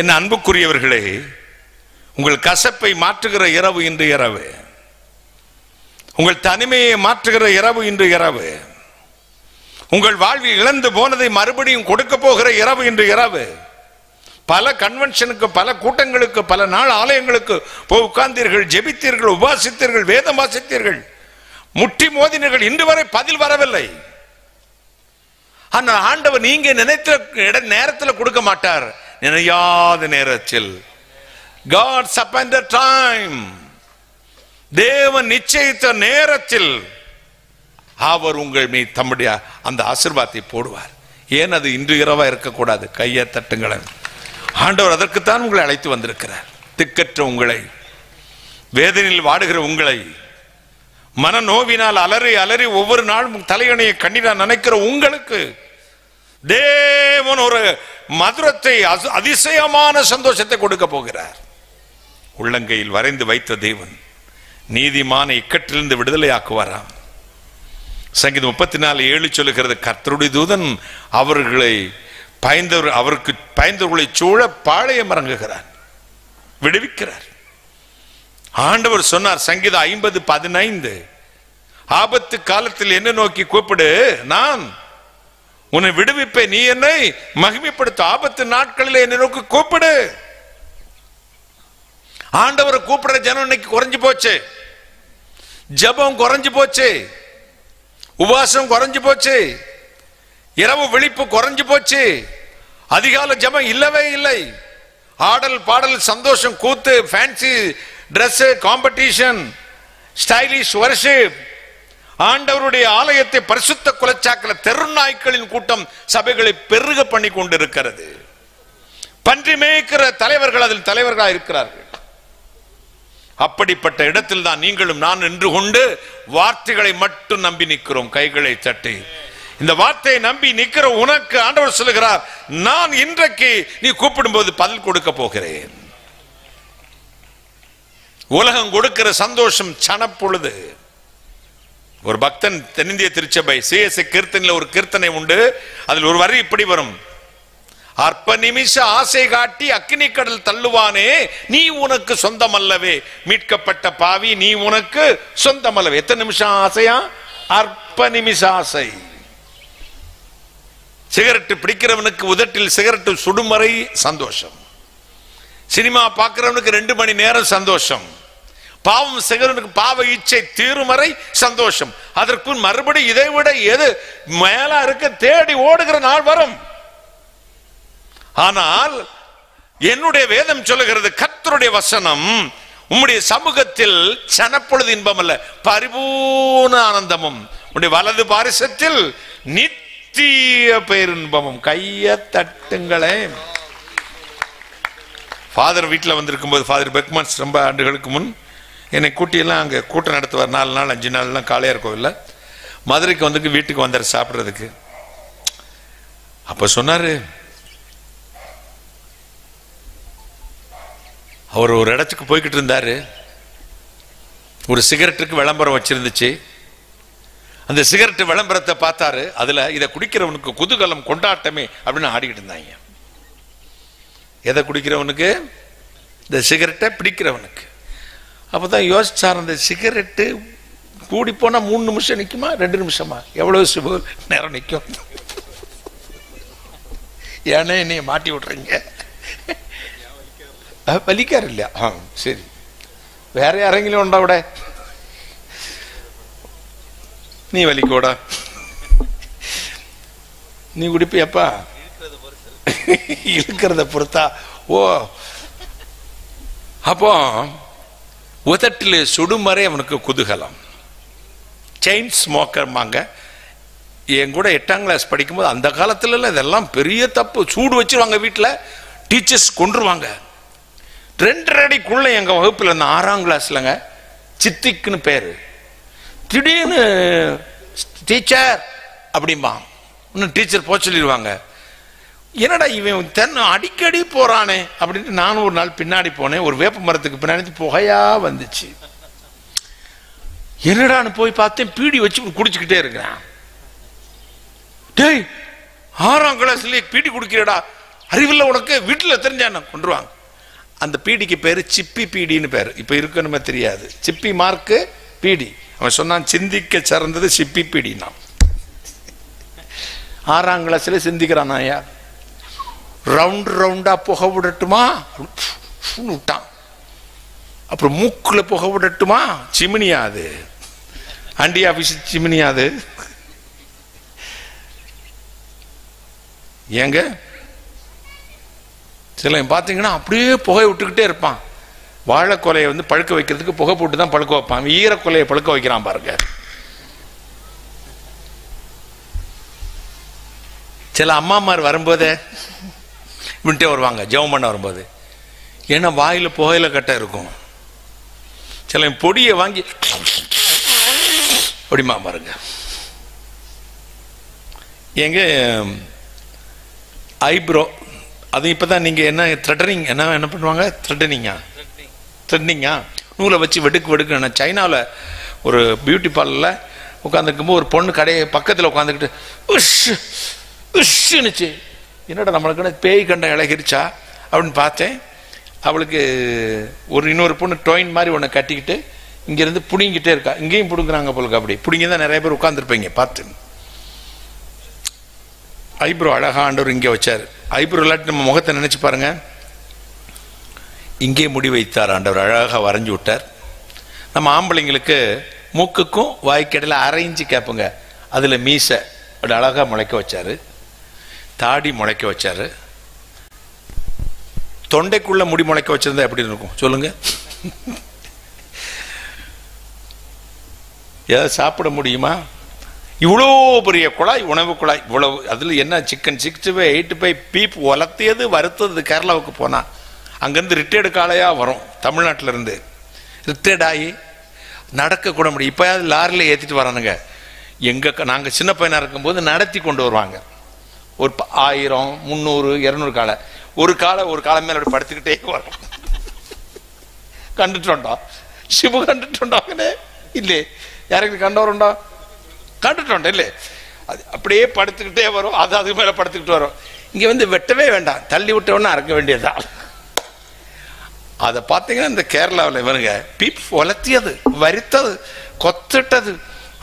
என் அன்புக்குரியவர்களே, உங்கள் கசப்பை மாற்றுகிற இரவு இன்று இரவு. உங்கள் தனிமையை மாற்றுகிற இரவு இன்று இரவு. உங்கள் வாழ்வில் இழந்து போனதை மறுபடியும் கொடுக்க போகிற இரவு இன்று இரவு. பல கன்வென்ஷனுக்கு, பல கூட்டங்களுக்கு, பல நாள் ஆலயங்களுக்கு போய் உட்கார்ந்தீர்கள், ஜெபித்தீர்கள், உபாசித்தீர்கள், வேதம் வாசித்தீர்கள், முட்டி மோதினீர்கள். இன்று வரை பதில் வரவில்லை. ஆனால் ஆண்டவர் நீங்க நினைத்த நேரத்தில் கொடுக்க மாட்டார், நினையாத நேரத்தில். God's appointed time, தேவன் நிச்சயித்த நேரத்தில் அவர் உங்கள் மீது தம்முடைய அந்த ஆசீர்வாதத்தை போடுவார். ஏன் அது இன்று இரவா இருக்கக்கூடாது? கையை தட்டுங்களேன். ஆண்டவர் அதற்குத்தான் உங்களை அழைத்து வந்திருக்கிறார். திக்கற்ற உங்களை, வேதனையில் வாடுகிற உங்களை, மன நோவினால் அலறி அலறி ஒவ்வொரு நாளும் தலையணையை கண்ணீரா நினைக்கிற உங்களுக்கு தேவன் ஒரு மதுரத்தை, அதிசயமான சந்தோஷத்தை கொடுக்க போகிறார். உள்ளங்கையில் வரைந்து வைத்த தேவன் நீதிமான இக்கட்டிலிருந்து விடுதலை ஆக்குவாராம். சங்கீதம் 34:7 சொல்லுகிறது, கர்த்தருடைய தூதன் அவர்களை அவருக்கு பயந்தவர்களை சூழ பாளையம் இறங்குகிறார், விடுவிக்கிறார். ஆண்டவர் சொன்னார் சங்கீதம் 50:15, ஆபத்து காலத்தில் என்ன நோக்கி கூப்பிடு, நான் உன்னை விடுவிப்பேன், நீ என்னை மகிமைப்படுத்த. ஆபத்து நாட்களில் என்னை நோக்கி கூப்பிடு. ஆண்டவரை கூப்பிடுற ஜனம் இன்னைக்கு குறைஞ்சு போச்சு. ஜபம் குறைஞ்சு போச்சு, உபாசம் குறைஞ்சு போச்சு, இரவு விழிப்பு குறைஞ்சு போச்சு, அதிகால ஜபம் இல்லவே இல்லை. ஆடல் பாடல் சந்தோஷம் கூத்து, fancy dress, competition, stylish worship. ஆண்டவருடைய ஆலயத்தை பரிசுத்த குலச்சாக்கல தெருநாய்க்களின் கூட்டம் சபைகளை பெருக பண்ணி கொண்டிருக்கிறது. பன்றி மேய்க்கிற தலைவர்கள் அதில் தலைவர்களாக இருக்கிறார்கள். அப்படிப்பட்ட இடத்தில் தான் நீங்களும் நான் நின்று கொண்டு வார்த்தைகளை மட்டும் நம்பி நிற்கிறோம். கைகளை தட்டி இந்த வார்த்தையை நம்பி நிற்கிற உனக்கு ஆண்டவர் சொல்லுகிறார், நான் இன்றைக்கு நீ கூப்பிடும் போது பதில் கொடுக்க போகிறேன். உலகம் கொடுக்கிற சந்தோஷம் சனப்பொழுது. ஒரு பக்தன் தென்னிந்திய திருச்சபை CSC கீர்த்தனையில் ஒரு கீர்த்தனை உண்டு. அதில் ஒரு வரி இப்படி வரும், அற்ப நிமிஷ ஆசை காட்டி அக்னி கடல் தள்ளுவானே, நீ உனக்கு சொந்தமல்லவே, மீட்கப்பட்ட பாவி நீ உனக்கு சொந்தமல்லவே. எத்தனை நிமிஷம் ஆசையா? அற்ப நிமிஷ ஆசை. சிகரெட்டு பிடிக்கிறவனுக்கு உதட்டில் சிகரெட்டு சுடுமறை சந்தோஷம். சினிமா பார்க்கிறவனுக்கு 2 மணி நேரம் சந்தோஷம். பாவம் செய்கிறவனுக்கு பாவ இச்சை தீருமறை சந்தோஷம். அதற்கு மறுபடி இதை விட எது மேல இருக்க தேடி ஓடுகிற நாள் வரும். ஆனால் என்னுடைய வேதம் சொல்லுகிறது, கர்த்தருடைய வசனம் உம்முடைய சமூகத்தில் சனப்பொழுது இன்பம் அல்ல, பரிபூர்ண ஆனந்தமும், உம்முடைய வலது பாரிசத்தில் நித்திய பேரின்பமும். கைய தட்டுங்களே. ஃபாதர் வீட்டில் வந்திருக்கும் போது, ஃபாதர் பெக்மன்ஸ் ரொம்ப ஆண்டுகளுக்கு முன் என்னை கூட்டியெல்லாம் அங்கே கூட்டம் நடத்துவார். 4 நாள் 5 நாள்லாம் காளையார் கோவிலில் மதுரைக்கு வந்து வீட்டுக்கு வந்தார் சாப்பிட்றதுக்கு. அப்போ சொன்னார், அவர் ஒரு இடத்துக்கு போய்கிட்டு இருந்தார். ஒரு சிகரெட்டுக்கு விளம்பரம் வச்சிருந்துச்சு. அந்த சிகரெட்டு விளம்பரத்தை பார்த்தாரு. அதில் இதை குடிக்கிறவனுக்கு குதூகலம் கொண்டாட்டமே அப்படின்னு ஆடிக்கிட்டு இருந்தாங்க. எதை குடிக்கிறவனுக்கு? இந்த சிகரெட்டை பிடிக்கிறவனுக்கு. அப்போதான் யோசிச்சார், அந்த சிகரெட்டு கூடி போனால் 3 நிமிஷம் நிற்குமா, 2 நிமிஷமா, எவ்வளோ நேரம் நிற்கும்? ஏன்னா என்னைய மாட்டி விட்றீங்க. வலிக்காரு இல்லையா? சரி, வேற யாரெങ്കിലും உண்டா விட? நீ வலிக்கோடா, நீ குடிப்பியப்பா? இருக்கிறத பொறுத்தா. ஓ, அப்போ உதட்டில் சுடுமறை அவனுக்கு குதூகலம். செயின் ஸ்மோக்கர்மாங்க. என் கூட 8ஆம் கிளாஸ் படிக்கும்போது அந்த காலத்துல இதெல்லாம் பெரிய தப்பு. சூடு வச்சிருவாங்க வீட்டில், டீச்சர்ஸ் கொன்றுவாங்க. 2 அடிக்குள்ள எங்க வகுப்பில் இருந்த 6ஆம் கிளாஸ்லங்க, சித்திக்குன்னு பேரு. திடீர்னு டீச்சர் அப்படிம்பா, இன்னும் டீச்சர் போக சொல்லிடுவாங்க. என்னடா இவன் தென்னை அடிக்கடி போறானே அப்படின்ட்டு நானும் ஒரு நாள் பின்னாடி போனேன். ஒரு வேப்ப மரத்துக்கு பின்னாடி புகையா வந்துச்சு. என்னடான்னு போய் பார்த்தேன், பீடி வச்சு குடிச்சுக்கிட்டே இருக்கிறான். டேய், 6ஆம் கிளாஸ்லயே பீடி குடிக்கிறடா அறிவில்லை உனக்கு, வீட்டில் தெரிஞ்சான கொண்டுருவாங்க. அந்த பீடிக்கு பேர் சிப்பி பீடின்னு பேர். இப்போ இருக்கணுமே தெரியாது. சிப்பி மார்க்கு பீடி. அவன் சொன்னான் சிந்திக்க சிறந்தது சிப்பி பீடினா. 6ஆம் கிளாஸில் சிந்திக்கிறான். ஐயா ரவுண்டா புகை விடட்டுமா விட்டான். அப்புறம் மூக்குல புகை விடட்டுமா, சிமினியாது, அண்டி ஆபீஸ் சிமினியாது. ஏங்க சில பார்த்தீங்கன்னா அப்படியே புகை விட்டுக்கிட்டே இருப்பான். வாழைக்கொலையை வந்து பழுக்க வைக்கிறதுக்கு புகை போட்டு தான் பழுக்க வைப்பான். ஈரக்கொலையை பழுக்க வைக்கிறான் பாருங்க. சில அம்மாமார் வரும்போதே விட்டே வருவாங்க ஜெபம் பண்ண வரும்போது. ஏன்னா வாயில புகையில கட்ட இருக்கும். சில பொடியை வாங்கி அப்படிமா பாருங்க. எங்க ஐப்ரோ அது இப்பதான் நீங்க என்ன த்ரெட்டனிங் என்ன பண்ணுவாங்க, த்ரெட்டனிங்கா நூலை வச்சு வெடுக்கு. சைனாவில் ஒரு பியூட்டி பார்லரில் உட்காந்துருக்கும்போது ஒரு பொண்ணு கடையை பக்கத்தில் உட்காந்துக்கிட்டு உஷ்னுச்சு. என்னடா நம்மளுக்கு பேய் கண்ட இழகிருச்சா அப்படின்னு பார்த்தேன். அவளுக்கு இன்னொரு பொண்ணு டொயின் மாதிரி ஒன்று கட்டிக்கிட்டு இங்கேருந்து பிடிங்கிட்டே இருக்கா. இங்கேயும் பிடுங்குறாங்க போலுக்கு. அப்படி பிடிங்கி தான் நிறைய பேர் உட்காந்துருப்பீங்க பார்த்து. ஐப்ரோ அழகா ஆண்டவர் இங்கே வச்சார். ஐப்ரோ இல்லாட்டி நம்ம முகத்தை நினைச்சு பாருங்க. இங்கே முடி வைத்தார் ஆண்டவர், அழகாக வரைஞ்சி விட்டார். நம்ம ஆம்பளைங்களுக்கு மூக்குக்கும் வாய்க்கடையில் அரைஞ்சி கேட்புங்க, அதில் மீசை அப்படி அழகாக முளைக்க வச்சாரு, தாடி முளைக்க வச்சாரு. தொண்டைக்குள்ள முடி முளைக்க வச்சிருந்தா எப்படி இருக்கும் சொல்லுங்க? ஏதாவது சாப்பிட முடியுமா? இவ்வளோ பெரிய குழாய், உணவு குழாய் இவ்வளவு. அதில் என்ன சிக்கன் 65 85 பீப் வளர்த்தியது வறுத்தது. கேரளாவுக்கு போனால் அங்கேருந்து ரிட்டையர்டு காலையாக வரும், தமிழ்நாட்டில் இருந்து ரிட்டையர்ட் ஆகி நடக்க கூட முடியும். இப்போ லாரியில் ஏற்றிட்டு வரானுங்க. நாங்கள் சின்ன பையனாக இருக்கும்போது நடத்தி கொண்டு வருவாங்க. ஒரு 1000 300 200 காலை, ஒரு காலை மேலே அப்படி படுத்துக்கிட்டே வரும். கண்டுட்டோண்டா சிபு, கண்டுட்டோண்டாங்கன்னே இல்லை, யாருக்கு கண்டவருண்டா கண்டுட்டோண்ட இல்லை. அது அப்படியே படுத்துக்கிட்டே வரும். அதுக்கு மேலே படுத்துக்கிட்டு வரும். இங்கே வந்து வெட்டவே வேண்டாம், தள்ளி விட்டவொன்னே அறக்க வேண்டியதுதான். அதை பார்த்தீங்கன்னா இந்த கேரளாவில் இவனுங்க பீப் வளர்த்தியது வரித்தது கொத்திட்டது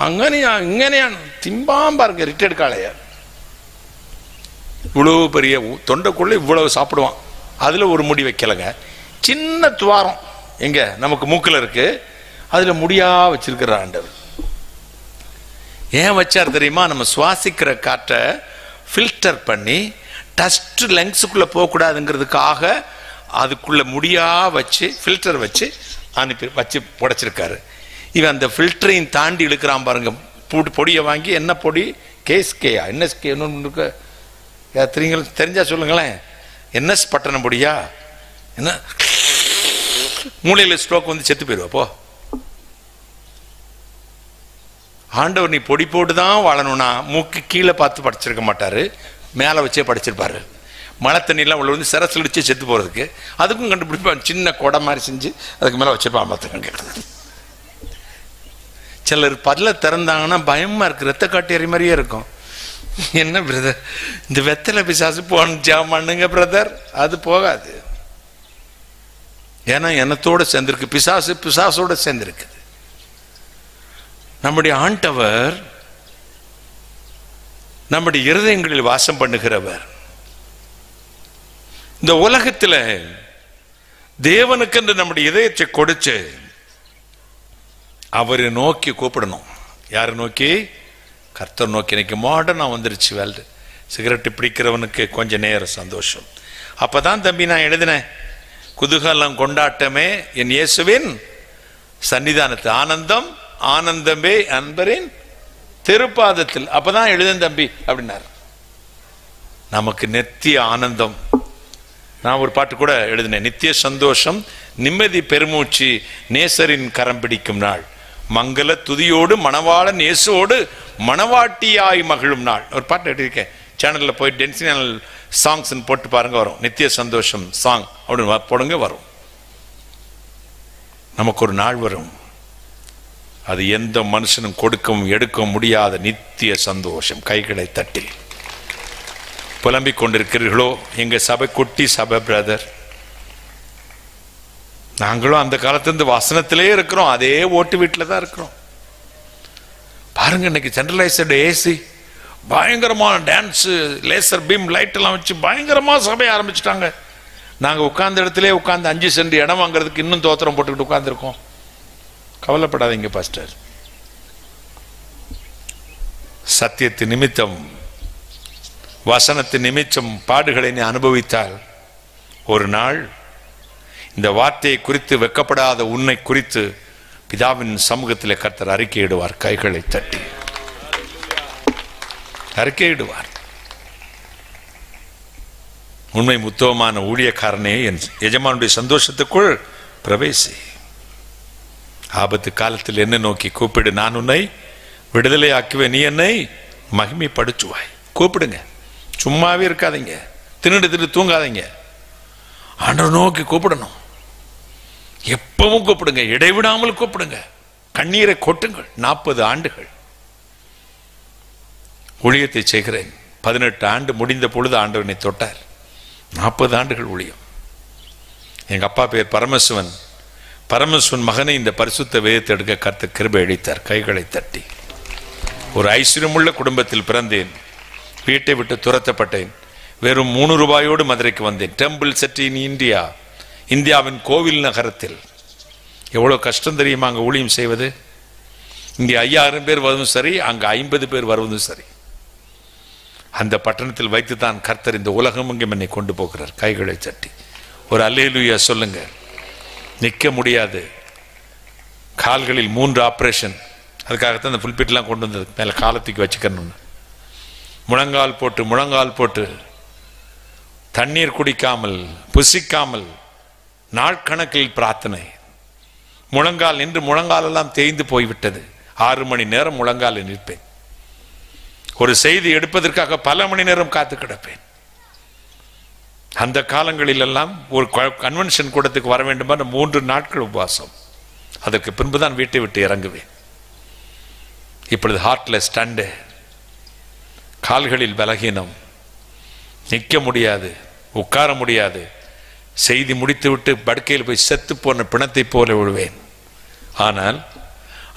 இங்கனையான் திம்பாம் பாருங்க. ரிட்டையர்டு காலையா இவ்வளவு பெரிய தொண்டைக்குள்ள இவ்வளவு சாப்பிடுவான். அதில் ஒரு முடி வைக்கலைங்க, சின்ன துவாரம் எங்க நமக்கு மூக்கில் இருக்கு, அதில் முடியா வச்சிருக்கிற ஆண்டவர். ஏன் வச்சார் தெரியுமா? நம்ம சுவாசிக்கிற காற்றை ஃபில்டர் பண்ணி டஸ்ட் லங்ஸுக்குள்ளே போகக்கூடாதுங்கிறதுக்காக அதுக்குள்ள முடியா வச்சு ஃபில்டர் வச்சு வச்சு புடைச்சிருக்காரு. இவன் அந்த ஃபில்டரையும் தாண்டி இழுக்கிறான் பாருங்க. பொடியை வாங்கி, என்ன பொடி, கேஸ்கேயா என்எஸ்கே தெரிஞ்சா சொல்லுங்களேன். என்எஸ் பட்டணம் பொடியா என்ன? மூளையில் ஸ்ட்ரோக் வந்து செத்து போயிடுவாப்போ. ஆண்டவர் நீ பொடி போட்டு தான் வாழணும்னா மூக்கு கீழே பார்த்து படிச்சிருக்க மாட்டாரு, மேலே வச்சே படிச்சிருப்பாரு. மழை தண்ணியெல்லாம் உள்ள வந்து சிரசில் அடிச்சு செத்து போகிறதுக்கு அதுக்கும் கண்டுபிடிப்பான். சின்ன கொடை மாதிரி செஞ்சு அதுக்கு மேலே வச்சிருப்பான் பார்த்துக்கங்க. சிலர் பல்ல திறந்தாங்கன்னா பயமா இருக்கு, ரத்த காட்டேரி மாதிரியே இருக்கும். என்ன பிரதர், இந்த வெத்தலை பிசாசு பண்ணுங்க பிரதர், அது போகாது. ஏன்னா எண்ணத்தோட சேர்ந்திருக்கு, பிசாசோட சேர்ந்திருக்குது. நம்முடைய ஆண்டவர் நம்முடைய இருதயங்களில் வாசம் பண்ணுகிறவர். இந்த உலகத்தில் தேவனுக்கு நம்முடைய இதயத்தை கொடுத்து அவரை நோக்கி கூப்பிடணும். யாரை நோக்கி? கர்த்தர் நோக்கி. இன்னைக்கு மாடர்னா வந்துருச்சு வேல்டு. சிகரெட்டு பிடிக்கிறவனுக்கு கொஞ்ச நேரம் சந்தோஷம். அப்பதான் தம்பி நான் எழுதினேன், குதூகலம் கொண்டாட்டமே என் இயேசுவின் சன்னிதானத்து ஆனந்தம் ஆனந்தமே அன்பரின் திருப்பாதத்தில். அப்பதான் எழுதன் தம்பி அப்படின்னார். நமக்கு நித்திய ஆனந்தம். நான் ஒரு பாட்டு கூட எழுதினேன், நித்திய சந்தோஷம் நிம்மதி பெருமூச்சு நேசரின் கரம் பிடிக்கும் நாள், மங்கள துதியோடு மணவாளன் இயேசுவோடு மணவாட்டியாய் மகிழும் நாள். ஒரு பாட்டு எழுதியிருக்கேன். சேனல்ல போய் டென்சினல் சாங்ஸ் போட்டு பாருங்க, வரும். நித்திய சந்தோஷம் சாங் அப்படின்னு போடுங்க, வரும். நமக்கு ஒரு நாள் வரும், அது எந்த மனுஷனும் கொடுக்கவும் எடுக்க முடியாத நித்திய சந்தோஷம். கைகளை தட்டி புலம்பிக் கொண்டிருக்கிறீர்களோ? எங்க சபை குட்டி சபை பிரதர், நாங்களும் அந்த காலத்திலிருந்து வசனத்திலே இருக்கிறோம், அதே ஓட்டு வீட்டில் தான் இருக்கிறோம். பாருங்க, இன்னைக்கு சென்ட்ரலைஸ்டு ஏசி, பயங்கரமான டான்ஸு, லேசர் பீம் லைட் எல்லாம் வச்சு பயங்கரமா சபையை ஆரம்பிச்சுட்டாங்க. நாங்கள் உட்கார்ந்த இடத்துல உட்கார்ந்து 5 சென்ட் இடம் வாங்குறதுக்கு இன்னும் தோத்திரம் போட்டுக்கிட்டு உட்கார்ந்துருக்கோம். கவலைப்படாதீங்க பாஸ்டர். சத்தியத்தின் நிமித்தம், வசனத்தின் நிமித்தம் பாடுகளை நீ அனுபவித்தால் ஒரு நாள் இந்த வார்த்தையை குறித்து வெக்கப்படாத உன்னை குறித்து பிதாவின் சமூகத்தில் கர்த்தர் அறிக்கையிடுவார். கைகளை தட்டி அறிக்கையிடுவார். உண்மை முத்துவமான ஊழியக்காரனே, என் எஜமானுடைய சந்தோஷத்துக்குள் பிரவேசி. ஆபத்து காலத்தில் என்ன நோக்கி கூப்பிடு, நான் உன்னை விடுதலை ஆக்குவேன், நீ என்னை மகிமைப்படுத்துவாய். கூப்பிடுங்க, சும்மாவே இருக்காதீங்க, தின்னுட்டு தூங்காதீங்க. ஆண்டவர் நோக்கி கூப்பிடணும். எப்பவும் கூப்பிடுங்க, இடைவிடாமல் கூப்பிடுங்க, கண்ணீரை கொட்டுங்கள். 40 ஆண்டுகள் ஊழியத்தை செய்கிறேன். 18 ஆண்டு முடிந்த பொழுது ஆண்டவனை தொட்டார். 40 ஆண்டுகள் ஊழியம். எங்க அப்பா பேர் பரமசிவன். பரமசிவன் மகனை இந்த பரிசுத்த வேதத்தை எடுக்க கர்த்தர் கிருபை அளித்தார். கைகளை தட்டி. ஒரு ஐஸ்வர்யமுள்ள குடும்பத்தில் பிறந்தேன். வீட்டை விட்டு துரத்தப்பட்டேன். வெறும் 3 ரூபாயோடு மதுரைக்கு வந்தேன். டெம்பிள் சிட்டி இன் இந்தியா, இந்தியாவின் கோவில் நகரத்தில். எவ்வளவு கஷ்டம் தெரியுமா அங்கே ஊழியம் செய்வது. இங்கே 5000 பேர் வருவதும் சரி, அங்கே 50 பேர் வருவதும் சரி. அந்த பட்டணத்தில் வைத்து தான் கர்த்தர் இந்த உலகம் எங்கும் என்னை கொண்டு போகிறார். கைகளை தட்டி ஒரு அல்லேலூயா சொல்லுங்க. நிற்க முடியாது, கால்களில் 3 ஆப்ரேஷன். அதுக்காகத்தான் இந்த புல்பிட்லாம் கொண்டு வந்தது, மேலே காலத்துக்கு வச்சுக்கணும்னு. முழங்கால் போட்டு தண்ணீர் குடிக்காமல் புசிக்காமல் நாட்கணக்கில் பிரார்த்தனை. முழங்கால் நின்று முழங்காலெல்லாம் தேய்ந்து போய்விட்டது. 6 மணி நேரம் முழங்கால் நிற்பேன். ஒரு செய்தி எடுப்பதற்காக பல மணி நேரம் காத்து கிடப்பேன். அந்த காலங்களில் எல்லாம் ஒரு கன்வென்ஷன் கூடத்துக்கு வர வேண்டுமா 3 நாட்கள் உபவாசம். அதற்கு பின்புதான் வீட்டை விட்டு இறங்குவேன். இப்பொழுது ஹார்ட்ல ஸ்டண்டு, கால்களில் பலகீனம், நிற்க முடியாது, உட்கார முடியாது. செய்தி முடித்துவிட்டு படுக்கையில் போய் செத்து போன பிணத்தை போல விழுவேன். ஆனால்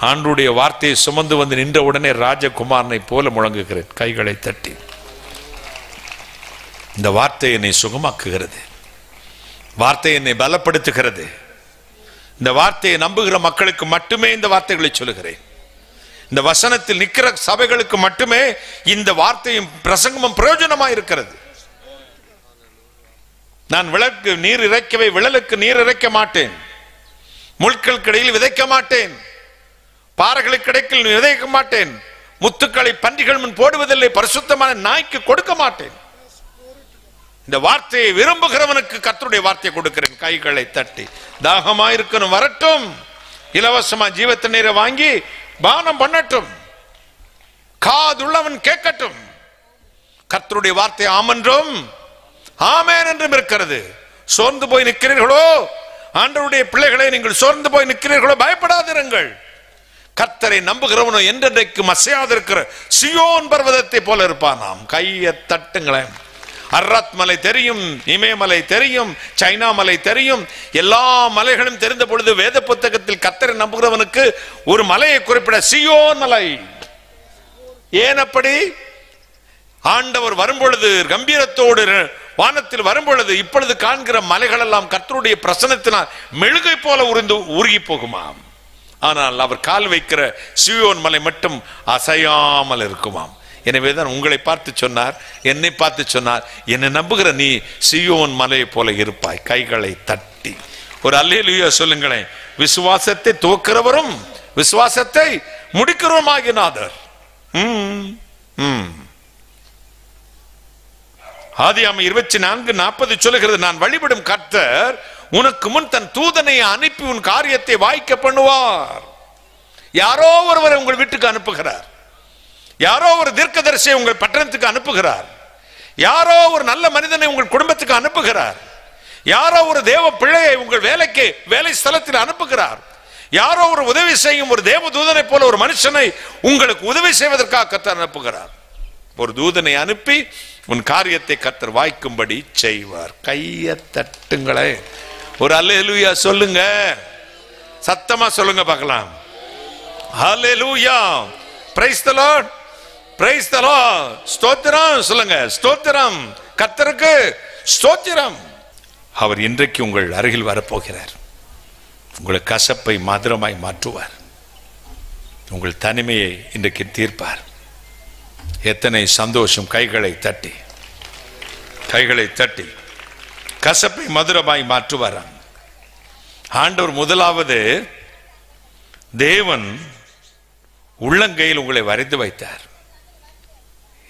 ஆண்டவருடைய வார்த்தையை சுமந்து வந்து நின்ற உடனே ராஜகுமாரனை போல முழங்குகிறேன். கைகளை தட்டி. இந்த வார்த்தை என்னை சுகமாக்குகிறது. வார்த்தை என்னை பலப்படுத்துகிறது. இந்த வார்த்தையை நம்புகிற மக்களுக்கு மட்டுமே இந்த வார்த்தைகளை சொல்லுகிறேன். இந்த வசனத்தில் நிற்கிற சபைகளுக்கு மட்டுமே இந்த வார்த்தையும் பிரசங்கமும் பிரயோஜனமாக இருக்கிறது. நான் விளக்கு நீர் இறைக்கவே விழலுக்கு நீர் இறைக்க மாட்டேன். முள்களுக்கு இடையில் விதைக்க மாட்டேன். பாறைகளுக்கு இடையில் விதைக்க மாட்டேன். முத்துக்களை பன்றிகள் முன் போடுவதில்லை. பரிசுத்தமான நாய்க்கு கொடுக்க மாட்டேன். இந்த வார்த்தையை விரும்புகிறவனுக்கு கர்த்தருடைய வார்த்தையை கொடுக்கிறேன். கைகளை தட்டி. தாகமாயிருக்கணும் வரட்டும், இலவசமா ஜீவ தண்ணீரை வாங்கி பானம் பண்ணட்டும், காதுள்ளவன் கேட்கட்டும். கர்த்தருடைய வார்த்தை ஆமென்றும் ஆமென் என்றும் இருக்கிறது. சோர்ந்து போய் நிற்கிறீர்களோ, ஆண்டவருடைய பிள்ளைகளை நீங்கள் சோர்ந்து போய் நிற்கிறீர்களோ, பயப்படாதிருங்கள். கர்த்தரை நம்புகிறவனோ என்றென்றைக்கு அசையாதிருக்கிற சியோன் பர்வதத்தை போல இருப்பானாம். கையை தட்டுங்களேன். அர்ராத் மலை தெரியும், இமயமலை தெரியும், சைனா மலை தெரியும், எல்லா மலைகளும் தெரிந்த பொழுது வேத புத்தகத்தில் கர்த்தரை நம்புகிறவனுக்கு ஒரு மலையை குறிப்பிட சியோன் மலை. ஏன் அப்படி? ஆண்டவர் வரும்பொழுது கம்பீரத்தோடு வானத்தில் வரும்பொழுது இப்பொழுது காண்கிற மலைகள் எல்லாம் கர்த்தருடைய பிரசன்னத்தினால் மெழுகை போல உருகி போகுமாம். ஆனால் அவர் கால் வைக்கிற சியோன் மலை மட்டும் அசையாமல் இருக்குமாம். எனவேதான் உங்களை பார்த்து சொன்னார், என்னை பார்த்து சொன்னார், என்னை நம்புகிற நீ சியோன் மலையை போல இருப்பாய். கைகளை தட்டி ஒரு அல்லேலூயா சொல்லுங்களேன். விசுவாசத்தை துவக்கிறவரும் விசுவாசத்தை முடிக்கிறவரும் ஆகினாதர். ஆதியாகமம் 24:40 சொல்லுகிறது, நான் வழிபடும் கர்த்தர் உனக்கு முன் தன் தூதனை அனுப்பி உன் காரியத்தை வாய்க்க பண்ணுவார். யாரோ ஒருவரை உங்கள் வீட்டுக்கு அனுப்புகிறார். யாரோ ஒரு தீர்க்கதரிசியை உங்கள் பட்டணத்துக்கு அனுப்புகிறார். யாரோ ஒரு நல்ல மனிதனை உங்கள் குடும்பத்துக்கு அனுப்புகிறார். யாரோ ஒரு தேவ பிள்ளையை உங்கள் வேலைக்கு வேலை ஸ்தலத்தில் அனுப்புகிறார். யாரோ ஒரு உதவி செய்யும் ஒரு தேவ தூதனை போல ஒரு மனுஷனை உங்களுக்கு உதவி செய்வதற்காக கர்த்தர் அனுப்புகிறார். ஒரு தூதனை அனுப்பி உன் காரியத்தை கர்த்தர் வாய்க்கும்படி செய்வார். கையை தட்டுங்களே, ஒரு அல்லேலூயா சொல்லுங்க, சத்தமா சொல்லுங்க பார்க்கலாம். Hallelujah, praise the Lord, praise the Lord. ஸ்தோத்திரம் சொல்லுங்க, ஸ்தோத்திரம், கர்த்தருக்கு ஸ்தோத்திரம். அவர் இன்றைக்கு உங்கள் அருகில் வரப்போகிறார். உங்கள் கசப்பை மதுரமாய் மாற்றுவார். உங்கள் தனிமையை இன்றைக்கு தீர்ப்பார். எத்தனை சந்தோஷம்! கைகளை தட்டி, கைகளை தட்டி கசப்பை மதுரமாய் மாற்றுவாராம். ஆண்டவர் முதலாவது தேவன் உள்ளங்கையில் உங்களை வரைந்து வைத்தார்.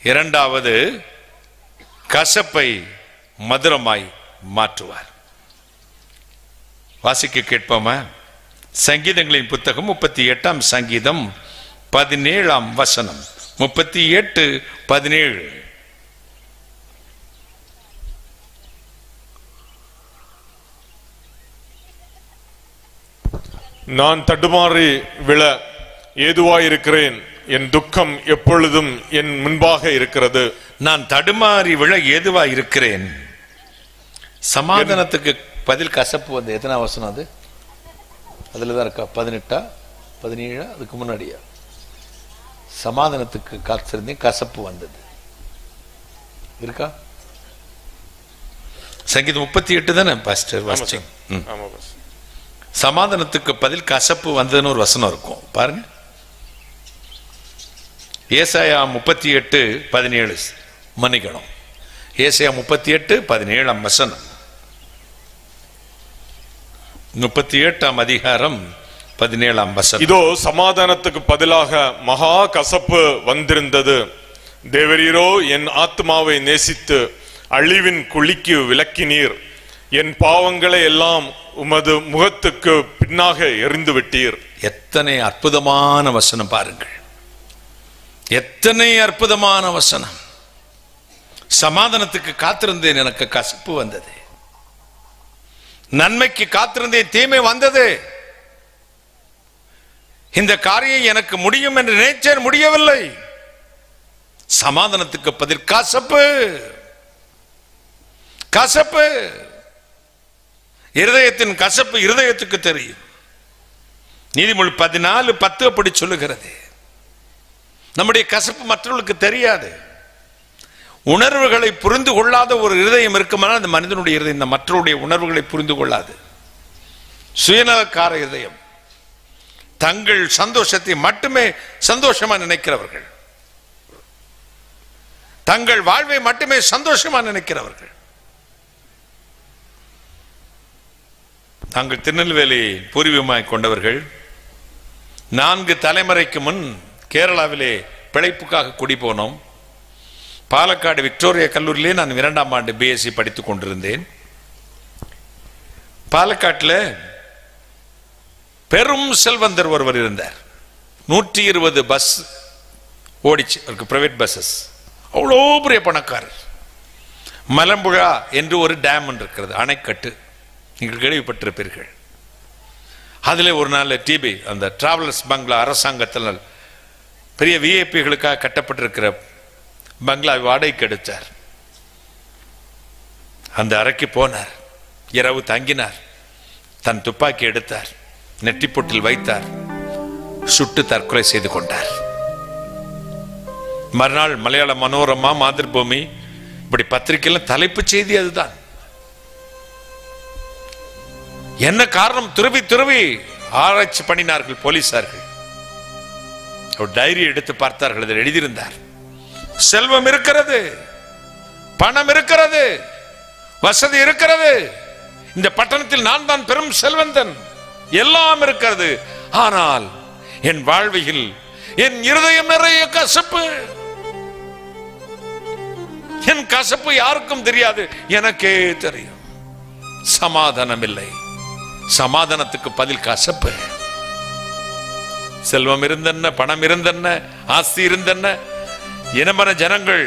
இரண்டாவது கசப்பை மதுரமாய் மாற்றுவார். வாசிக்க கேட்போமா? சங்கீதங்களின் புத்தகம் 38ஆம் சங்கீதம் 17ஆம் வசனம். 38:17. நான் தடுமாறி விழ ஏதுவாயிருக்கிறேன், என் துக்கம் எப்பொழுதும் என் முன்பாக இருக்கிறது. நான் தடுமாறி விழ ஏதுவாய் இருக்கிறேன். சமாதானத்துக்கு பதில் கசப்பு வந்து எத்தனை வசனம் அது? அதுல தான் இருக்கா? 18, 17, அதுக்கு முன்னாடியா? சமாதானத்துக்கு காத்திருந்தேன், கசப்பு வந்தது இருக்கா? சங்கீதம் 38 தானே பாஸ்டர் வாசிச்சீங்க? சமாதானத்துக்கு பதில் கசப்பு வந்ததுன்னு ஒரு வசனம் இருக்கும் பாருங்க. ஏசாயா 38:17. மன்னிக்கணும், ஏசாயா 38:17 வசனம். 38ஆம் அதிகாரம் 17ஆம் வசனம். இதோ சமாதானத்துக்கு பதிலாக மகா கசப்பு வந்திருந்தது. தேவரீரோ என் ஆத்மாவை நேசித்து அழிவின் குழிக்கு விலக்கினீர். என் பாவங்களை எல்லாம் உமது முகத்துக்கு பின்னாக எறிந்து விட்டீர். எத்தனை அற்புதமான வசனம் பாருங்கள், எத்தனை அற்புதமான வசனம். சமாதானத்துக்கு காத்திருந்தேன், எனக்கு கசப்பு வந்தது. நன்மைக்கு காத்திருந்தேன், தீமை வந்தது. இந்த காரியம் எனக்கு முடியும் என்று நினைச்சேன், முடியவில்லை. சமாதானத்துக்கு பதில் கசப்பு, கசப்பு. இருதயத்தின் கசப்பு இருதயத்துக்கு தெரியும். நீதிமொழி 14:10 அப்படி சொல்லுகிறது. நம்முடைய கசப்பு மற்றவர்களுக்கு தெரியாது. உணர்வுகளை புரிந்து கொள்ளாத ஒரு இருதயம் இருக்குமானால் அந்த மனிதனுடைய இருதயம் இந்த மற்றவருடைய உணர்வுகளை புரிந்து கொள்ளாது. சுயநலக்கார இருதயம், தங்கள் சந்தோஷத்தை மட்டுமே சந்தோஷமா நினைக்கிறவர்கள், தங்கள் வாழ்வை மட்டுமே சந்தோஷமா நினைக்கிறவர்கள். தாங்கள் திருநெல்வேலி பூர்வீகமாய் கொண்டவர்கள். 4 தலைமுறைக்கு முன் கேரளாவிலே பிழைப்புக்காக குடி போனோம். பாலக்காடு விக்டோரியா கல்லூரியிலே நான் 2ஆம் ஆண்டு பிஎஸ்சி படித்துக் கொண்டிருந்தேன். பாலக்காட்டில் பெரும் செல்வந்தர் ஒருவர் இருந்தார். 120 பஸ் ஓடிச்சு, அவருக்கு பிரைவேட் பஸ்ஸஸ். அவ்வளோ பெரிய பணக்காரர். மலம்புழா என்று ஒரு டேம் இருக்கிறது, அணைக்கட்டு, நீங்கள் கேள்விப்பட்டிருப்பீர்கள். அதில் ஒரு நாள் டிபி அந்த டிராவலர்ஸ் பங்களா அரசாங்கத்தில் பெரிய விஐபிகளுக்காக கட்டப்பட்டிருக்கிற பங்களா வாடகைக்கு எடுத்தார். அந்த அறைக்கு போனார், இரவு தங்கினார், தன் துப்பாக்கி எடுத்தார், நெட்டிப்பொட்டில் வைத்தார், சுட்டு தற்கொலை செய்து கொண்டார். மறுநாள் மலையாள மனோரமா, மாதர்பூமி இப்படி பத்திரிகையில் தலைப்புச் செய்தி அதுதான். என்ன காரணம்? துருவி ஆராய்ச்சி பண்ணினார்கள் போலீசார்கள். ஒரு டைரி எடுத்து பார்த்தார்கள், அதில் எழுதியிருந்தார், செல்வம் இருக்கிறது, பணம் இருக்கிறது, வசதி இருக்கிறது, இந்த பட்டணத்தில் நான் தான் பெரும் செல்வந்தன், எல்லாம் இருக்கிறது. ஆனால் என் வாழ்வில் என் இருதயம் நிறைய கசப்பு. என் கசப்பு யாருக்கும் தெரியாது, எனக்கே தெரியும். சமாதானம் இல்லை. சமாதானத்துக்கு பதில் கசப்பு. செல்வம் இருந்தென்ன, பணம் இருந்தென்ன, ஆஸ்தி இருந்தென்ன, இனமன ஜனங்கள்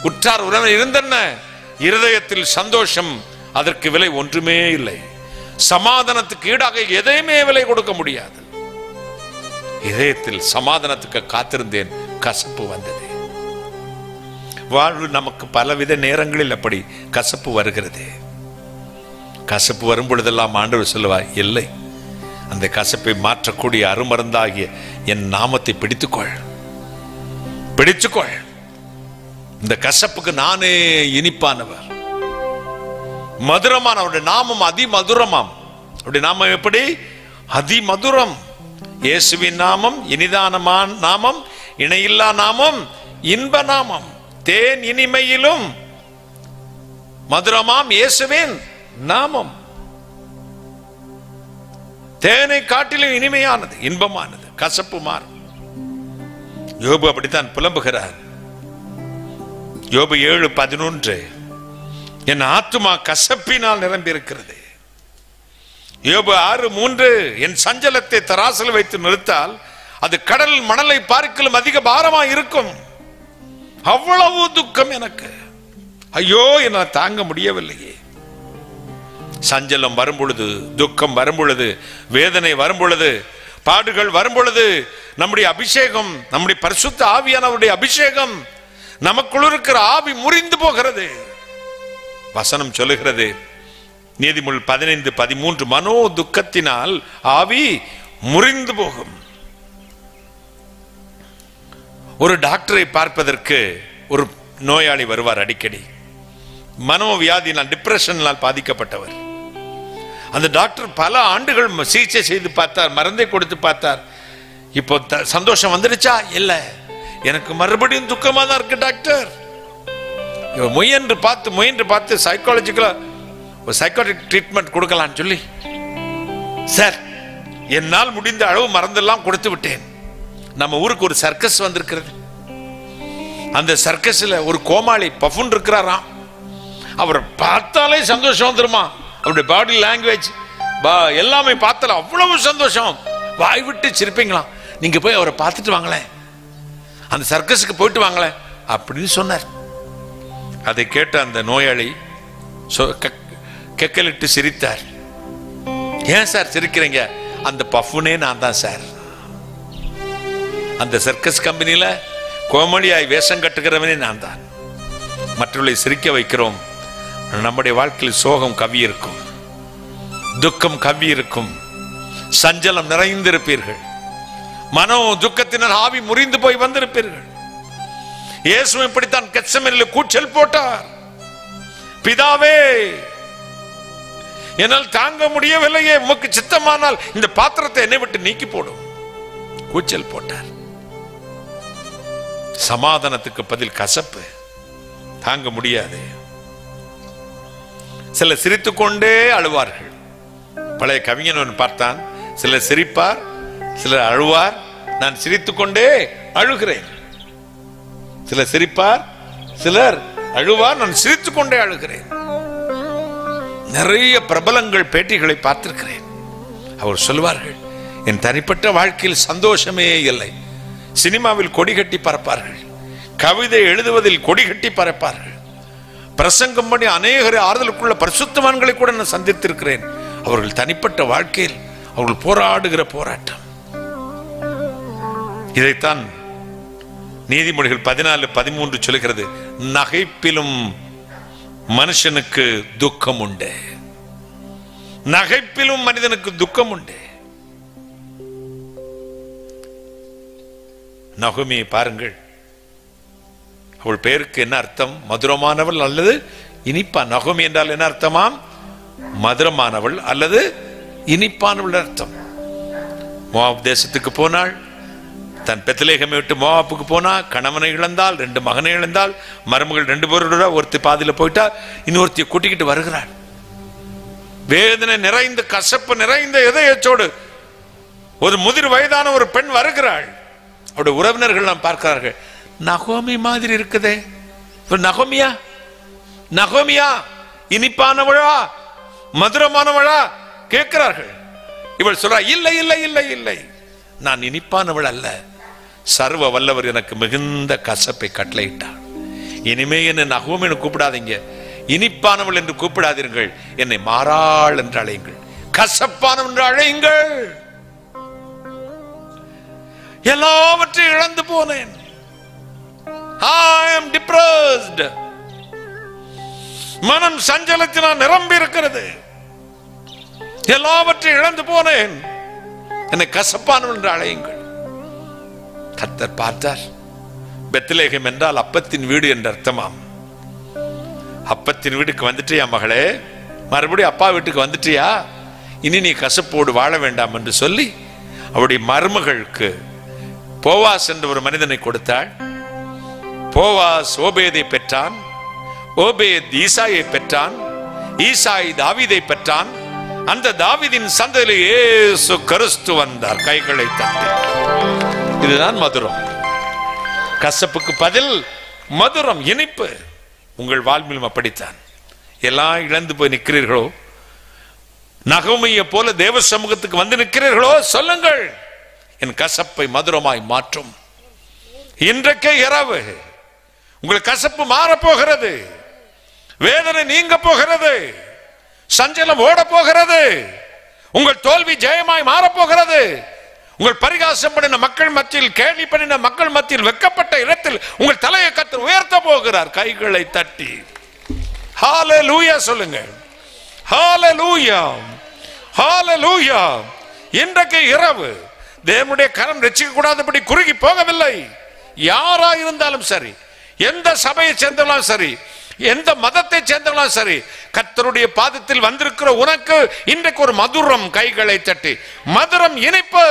உற்றார் உறவினர் இருந்தென்ன, இருதயத்தில் சந்தோஷம், அதற்கு விலை ஒன்றுமே இல்லை. சமாதானத்துக்கு ஈடாக எதையுமே விலை கொடுக்க முடியாது. இதயத்தில் சமாதானத்துக்கு காத்திருந்தேன், கசப்பு வந்தது. வாழ்வு நமக்கு பலவித நேரங்களில் அப்படி கசப்பு வருகிறது. கசப்பு வரும் பொழுதெல்லாம் ஆண்டவர் சொல்லுவார், இல்லை, அந்த கசப்பை மாற்றக்கூடிய அருமருந்தாகிய என் நாமத்தை பிடித்துக்கொள். இந்த கசப்புக்கு நானே இனிப்பானவர், மதுரமான. அவருடைய நாமம் அதிமதுரமாம். அவருடைய நாமம் எப்படி? அதிமதுரம். இயேசுவின் நாமம் இனிதான நாமம், இணையில்லா நாமம், இன்ப நாமம். தேன் இனிமையிலும் மதுரமாம் இயேசுவின் நாமம். தேனை காட்டிலும் இனிமையானது, இன்பமானது, கசப்பு மாறும். யோபு அப்படித்தான் புலம்புகிறார். யோபு 7:11, என் ஆத்துமா கசப்பினால் நிரம்பி இருக்கிறது. யோபு 6:3, என் சஞ்சலத்தை தராசில் வைத்து நிறுத்தால் அது கடல் மணலை பார்க்கலும் அதிக பாரமா இருக்கும். அவ்வளவு துக்கம் எனக்கு, ஐயோ என்னால் தாங்க முடியவில்லையே. சஞ்சலம் வரும் பொழுது, துக்கம் வரும் பொழுது, வேதனை வரும் பொழுது, பாடுகள் வரும் பொழுது, நம்முடைய அபிஷேகம், நம்முடைய பரிசுத்த ஆவியானவருடைய அபிஷேகம், நமக்குள் இருக்கிற ஆவி முறிந்து போகிறது. வசனம் சொல்லுகிறது, நீதிமொழி 15:13, மனோ துக்கத்தினால் ஆவி முறிந்து போகும். ஒரு டாக்டரை பார்ப்பதற்கு ஒரு நோயாளி வருவார் அடிக்கடி. மனோவியாதியினால், டிப்ரெஷனால் பாதிக்கப்பட்டவர். அந்த டாக்டர் பல ஆண்டுகள் சிகிச்சை செய்து பார்த்தார், மருந்தை கொடுத்து பார்த்தார். இப்போ சந்தோஷம் வந்துடுச்சா? இல்ல, எனக்கு மறுபடியும் துக்கமா தான் இருக்கு டாக்டர். முயன்று பார்த்து சைக்காலஜிக்கலா ஒரு சைக்காட்ரிக் ட்ரீட்மெண்ட் கொடுக்கலான்னு சொல்லி, சார் என்னால் முடிந்த அளவு மருந்தெல்லாம் கொடுத்து விட்டேன். நம்ம ஊருக்கு ஒரு சர்க்கஸ் வந்திருக்கிறது. அந்த சர்க்கஸ்ல ஒரு கோமாளி பஃபூன் இருக்கிறாராம். அவரை பார்த்தாலே சந்தோஷம் வந்துருமா. அவருடைய பாடி லாங்குவேஜ் எல்லாமே பார்த்தால அவ்வளவு சந்தோஷம், வாய் விட்டு சிரிப்பீங்களாம். நீங்க போய் அவரை பார்த்துட்டு வாங்களேன், அந்த சர்க்கஸுக்கு போயிட்டு வாங்களேன் அப்படின்னு சொன்னார். அதை கேட்ட அந்த நோயாளி கெக்கலிட்டு சிரித்தார். ஏன் சார் சிரிக்கிறீங்க? அந்த பஃபூனே நான் தான் சார். அந்த சர்க்கஸ் கம்பெனியில கோமளியாய் வேஷம் கட்டுகிறவனே நான் தான். மற்றவர்களை சிரிக்க வைக்கிறோம். நம்முடைய வாழ்க்கையில் சோகம் கவி இருக்கும், துக்கம் கவி இருக்கும், சஞ்சலம் நிறைந்திருப்பீர்கள், மனோ துக்கத்தினால் ஆவி முறிந்து போய் வந்திருப்பீர்கள். இயேசு இப்படித்தான் கெத்செமனிலே கூச்சல் போட்டார். பிதாவே, என்னால் தாங்க முடியவில்லையே, உமக்கு சித்தமானால் இந்த பாத்திரத்தை என்னை விட்டு நீக்கி போடும். கூச்சல் போட்டார். சமாதானத்துக்கு பதில் கசப்பு, தாங்க முடியாது. சிலர் சிரித்துக்கொண்டே அழுவார்கள். பழைய கவிஞன் பார்த்தான், சிலர் சிரிப்பார், சிலர் அழுவார். நான் சிரித்துக்கொண்டே அழுகிறேன். சிலர் சிரிப்பார், சிலர் அழுவார், நான் சிரித்துக்கொண்டே அழுகிறேன். நிறைய பிரபலங்கள் பேட்டிகளை பார்த்திருக்கிறேன். அவர் சொல்வார்கள், என் தனிப்பட்ட வாழ்க்கையில் சந்தோஷமே இல்லை. சினிமாவில் கொடி கட்டி பறப்பார்கள், கவிதை எழுதுவதில் கொடி கட்டி பறப்பார்கள், பிரசங்கம் பண்ணி அநேகரை ஆறுதலுக்குள்ள பரிசுத்தவான்களை கூட நான் சந்தித்திருக்கிறேன். அவர்கள் தனிப்பட்ட வாழ்க்கையில் அவர்கள் போராடுகிற போராட்டம். இதைத்தான் நீதிமொழிகள் 14:13 சொல்லுகிறது, நகைப்பிலும் மனுஷனுக்கு துக்கம் உண்டு. நகைப்பிலும் மனிதனுக்கு துக்கம் உண்டு. நகோமியை பாருங்கள், அவள் பெயருக்கு என்ன அர்த்தம்? மதுரமானவள் அல்லது இனிப்பா. நகோமி என்றால் என்ன அர்த்தமாம்? மதுரமானவள் அல்லது இனிப்பானவள் அர்த்தம். மோவாப் தேசத்துக்கு போனாள், தன் பெத்லெகேமை விட்டு மோவாப்புக்கு போனா, கணவனை இழந்தாள், 2 மகனை இழந்தாள், மருமகள் 2 பேரோட, ஒருத்தி பாதியில போயிட்டா, இன்னொருத்தியை கூட்டிக்கிட்டு வருகிறாள். வேதனை நிறைந்த, கசப்பு நிறைந்த இதயத்தோடு ஒரு முதிர் வயதான ஒரு பெண் வருகிறாள். அவருடைய உறவினர்கள் நாம் பார்க்கிறார்கள், நகோமி மாதிரி இருக்குதே, நகோமியா, நகோமியா இனிப்பானவளா மதுரமானவளா கேட்கிறார்கள். இவள் சொல்றா, இல்லை இல்லை இல்லை இல்லை, நான் இனிப்பானவள் அல்ல, சர்வ வல்லவர் எனக்கு மிகுந்த கசப்பை கட்டளையிட்டார். இனிமே என்ன நகோமி கூப்பிடாதீங்க, இனிப்பானவள் என்று கூப்பிடாதீர்கள், என்னை மாறாள் என்று அழையுங்கள், கசப்பானவள் என்று அழையுங்கள். எல்லாவற்றையும் இழந்து போனேன், I am depressed. மனம் சஞ்சலத்தினால் நிரம்பி இருக்கிறது. எல்லாவற்றையும் இழந்து போனேன். என்னை கசப்பானவன் என்று அழையுங்கள். கர்த்தர் பார்த்தார். பெத்லகேம் என்றால் அப்பத்தின் வீடு என்று அர்த்தமாம். அப்பத்தின் வீட்டுக்கு வந்துட்டியா மகளே, மறுபடியும் அப்பா வீட்டுக்கு வந்துட்டியா, இனி நீ கசப்போடு வாழ வேண்டாம் என்று சொல்லி அவருடைய மருமகளுக்கு போவாஸ் என்ற ஒரு மனிதனை கொடுத்தாள். போவாஸ் ஓபேதை பெற்றான். ஓபேத் ஈசாயை பெற்றான். ஈசாய் தாவீதை பெற்றான். அந்த தாவீதின் சந்ததியில் இயேசு கிறிஸ்து வந்தார். கைகளை தட்டி. இதுதான் மதுரம். கசப்புக்கு பதில் மதுரம், இனிப்பு. உங்கள் வாழ்விலும் அப்படித்தான். எல்லாம் இழந்து போய் நிற்கிறீர்களோ, நகோமியை போல தேவ சமூகத்துக்கு வந்து நிற்கிறீர்களோ, சொல்லுங்கள், என் கசப்பை மதுரமாய் மாற்றும். இன்றைக்கே இரவு உங்கள் கசப்பு மாறப்போகிறது. வேதனை நீங்க போகிறது. சஞ்சலம் ஓட போகிறது. உங்கள் தோல்வி ஜெயமாய் மாறப்போகிறது. உங்கள் பரிகாசம் பண்ணின மக்கள் மத்தியில், கேலி பண்ணின மக்கள் மத்தியில், வெட்கப்பட்ட இடத்தில் உங்கள் தலையை கர்த்தர் உயர்த்த போகிறார். கைகளை தட்டி ஹல்லேலூயா சொல்லுங்க. ஹல்லேலூயா, ஹல்லேலூயா. இன்றைக்கு இரவு தேவனுடைய கரம் ரட்சிக்க கூடாதபடி குறுகி போகவில்லை. யாரா இருந்தாலும் சரி, எந்த சபையை சேர்ந்தவங்களும் சரி, எந்த மதத்தை சேர்ந்தவங்களும் சரி, கர்த்தருடைய பாதத்தில் வந்திருக்கிற உனக்கு இன்றைக்கு ஒரு மதுரம். கைகளை தட்டி மதுரம், இனிப்பு.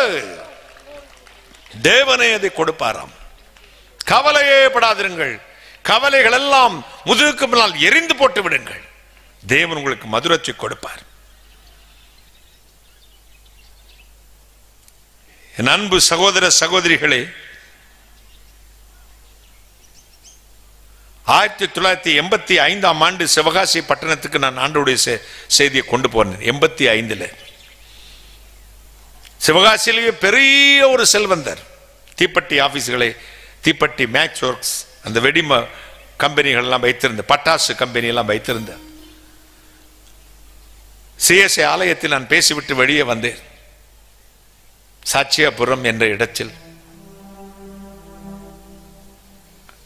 தேவனே அதை கொடுப்பாராம். கவலையே படாதிருங்கள். கவலைகள் எல்லாம் முதுகுக்கு முன்னால் எரிந்து போட்டு விடுங்கள். தேவன் உங்களுக்கு மதுரத்தை கொடுப்பார். என் அன்பு சகோதர சகோதரிகளே, 1985ஆம் ஆண்டு சிவகாசி பட்டணத்துக்கு நான் ஆண்டவருடைய செய்தியை கொண்டு போனேன். 85ல் சிவகாசியிலேயே பெரிய ஒரு செல்வந்தர். தீப்பெட்டி ஆபீஸ்களை, தீப்பெட்டி மேக்ஸ் ஒர்க்ஸ், அந்த வெடி கம்பெனிகள் எல்லாம் வைத்திருந்த, பட்டாசு கம்பெனி எல்லாம் வைத்திருந்த சிஎஸ்ஐ ஆலயத்தில் நான் பேசிவிட்டு வெளியே வந்தேன். சாட்சியாபுரம் என்ற இடத்தில்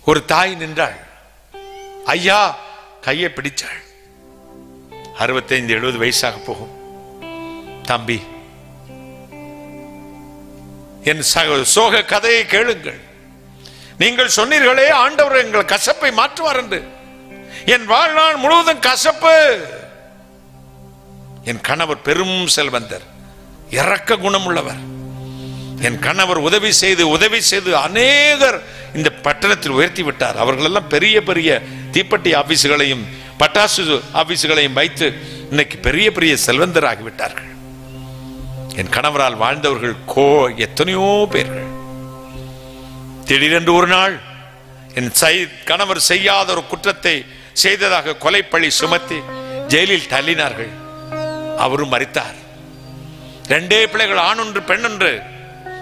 ஒரு தாய் நின்றாள். ஐயா கையை பிடிச்சாள். 65-70 வயசாக போகும். தம்பி, என் சோக கதையை கேளுங்கள். நீங்கள் சொன்னீர்களே, ஆண்டவர் எங்கள் கசப்பை மாற்றுவார் என்று. என் வாழ்நாள் முழுவதும் கசப்பு. என் கணவர் பெரும் செல்வந்தர், இரக்க குணமுள்ளவர். என் கணவர் உதவி செய்து அநேகர் இந்த பட்டணத்தில் உயர்த்தி விட்டார். அவர்கள் எல்லாம் பெரிய பெரிய தீப்பெட்டி ஆபீஸ்களையும் பட்டாசு ஆபீஸ்களையும் வைத்து இன்னைக்கு பெரிய பெரிய செல்வந்தராகிவிட்டார்கள். என் கணவரால் வாழ்ந்தவர்கள் எத்தனையோ பேர்கள். திடீரென்று ஒரு நாள் என் கணவர் செய்யாத ஒரு குற்றத்தை செய்ததாக கொலைப்பழி சுமத்தி ஜெயிலில் தள்ளினார்கள். அவரும் மரித்தார். 2 பிள்ளைகள், ஆண் ஒன்று பெண் ஒன்று.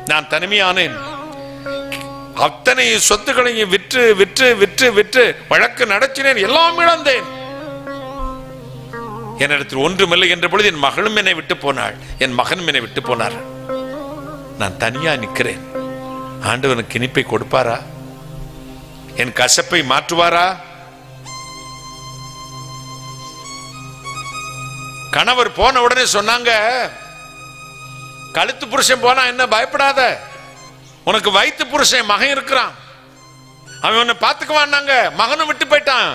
நான் தனிமையானேன். அத்தனை சொத்துக்களையும் விற்று விற்று விற்று விற்று வழக்கு நடத்தினேன். எல்லாம் இழந்தேன். என்னிடத்தில் ஒன்றுமில்லை என்ற பொழுது என் மகளும் என்னை விட்டு போனாள், என் மகனும் என்னை விட்டு போனார். நான் தனியா நிற்கிறேன். ஆண்டவனுக்கு இனிப்பை கொடுப்பாரா? என் கசப்பை மாற்றுவாரா? கணவர் போன உடனே சொன்னாங்க, கழுத்து புருஷன் போனா என்ன, பயப்படாத, உனக்கு வயிற்று புருஷன் மகன் இருக்கிறான், அவன் உன்னை பார்த்துக்குவான்னாங்க. மகனும் விட்டு போயிட்டான்,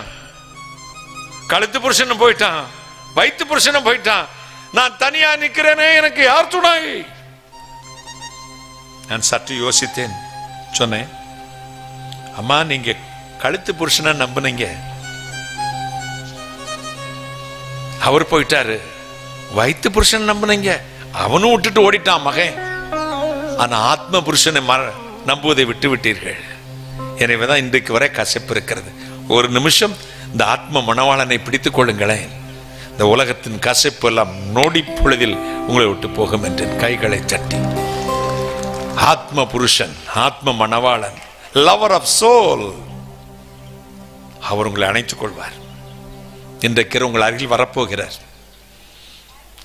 கழுத்து புருஷனும் போயிட்டான், வயிற்று புருஷனும் போயிட்டான். நான் தனியா நிக்கிறேனே, எனக்கு யார் துணை? நான் சற்று யோசித்தேன். சொன்னேன், அம்மா, நீங்க கழுத்து புருஷனை நம்புனீங்க, அவர் போயிட்டாரு. வயிற்று புருஷன் நம்புனீங்க, அவனும் விட்டுட்டு ஓடிட்டான் மகன். ஆனா ஆத்ம புருஷனை நம்புவதை விட்டு விட்டீர்கள். எனவேதான் இன்றைக்கு வரை கசப்பு இருக்கிறது. ஒரு நிமிஷம் இந்த ஆத்ம மணவாளனை பிடித்துக் கொள்ளுங்களேன். இந்த உலகத்தின் கசப்பு எல்லாம் நொடி பொழுதில் உங்களை விட்டு போகும் என்று கைகளை தட்டி ஆத்ம புருஷன், ஆத்ம மணவாளன், லவர் ஆஃப் சோல், அவர் உங்களை அணைத்துக் கொள்வார். இன்றைக்கு உங்கள் அருகில் வரப்போகிறார்.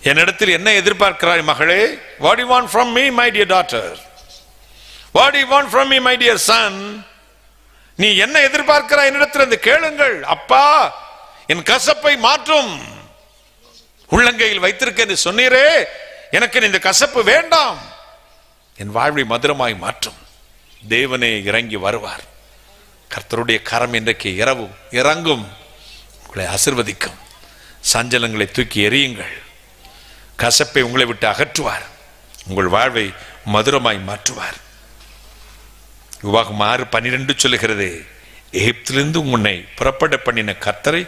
என்னிடத்தில் என்ன எதிர்பார்க்கிறாய் மகளே? What do you want from me, my dear daughter? What do you want from me, my dear son? நீ என்ன எதிர்பார்க்கிறாய் என்னிடத்தில் கேளுங்கள். அப்பா, என் கசப்பை மாற்றும். உள்ளங்கையில் வைத்திருக்க சொன்னீரே, எனக்கு இந்த கசப்பு வேண்டாம், என் வாழ்வை மதுரமாய் மாற்றும். தேவனே இறங்கி வருவார். கர்த்தருடைய கரம் இன்றைக்கு இரவு இறங்கும், உங்களை ஆசீர்வதிக்கும். சஞ்சலங்களை தூக்கி எறியுங்கள். கசப்பை உங்களை விட்டு அகற்றுவார். உங்கள் வாழ்வை மதுரமாய் மாற்றுவார். உபாகமம் 6:12 சொல்லுகிறது, எகிப்திலிருந்து உன்னை புறப்பட பண்ணின கர்த்தரை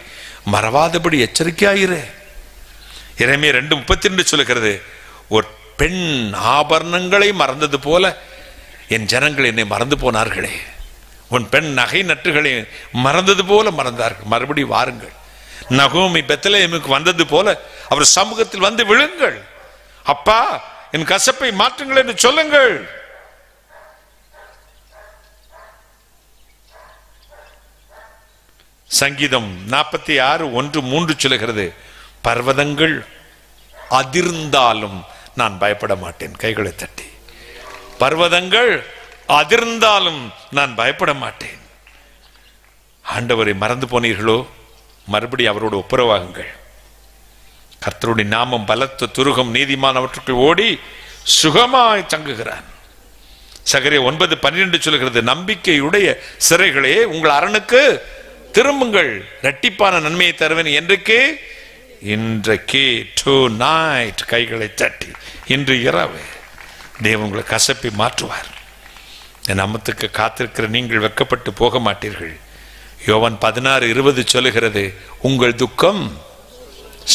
மறவாதபடி எச்சரிக்கையாயிரு. எரேமியா 2:32 சொல்லுகிறது, ஒரு பெண் ஆபரணங்களை மறந்தது போல என் ஜனங்கள் என்னை மறந்து போனார்களே. உன் பெண் நகை நட்டுகளை மறந்தது போல மறந்தார்கள். மறுபடி வாருங்கள். நகோமி பெத்லெஹேமுக்கு வந்தது போல அவர் சமூகத்தில் வந்து விழுங்கள். அப்பா, என் கசப்பை மாற்றுங்கள் என்று சொல்லுங்கள். சங்கீதம் 46:1-3 சொல்லுகிறது, பர்வதங்கள் அதிர்ந்தாலும் நான் பயப்பட மாட்டேன். கைகளை தட்டி, பர்வதங்கள் அதிர்ந்தாலும் நான் பயப்பட மாட்டேன். ஆண்டவரை மறந்து போனீர்களோ, மறுபடி அவரோடு ஒப்புரவாகுங்கள். கர்த்தருடைய நாமம் பலத்த துருகம், நீதிமானவற்றுக்குள் ஓடி சுகமாய் தங்குகிறான். சகரியா 9:12 சொல்கிறது, நம்பிக்கையுடைய சிறைகளே உங்கள் அரணுக்கு திரும்புங்கள், இரட்டிப்பான நன்மையை தருவேன். என்றைக்கு? இன்றைக்கு, tonight. கைகளை தட்டி, இன்று இரவு தேவன் உங்களை கசப்பை மாற்றுவார். என் நாமத்துக்கு காத்திருக்கிற நீங்கள் வெட்கப்பட்டு போக மாட்டீர்கள். யோவான் 16:20 சொல்லுகிறது, உங்கள் துக்கம்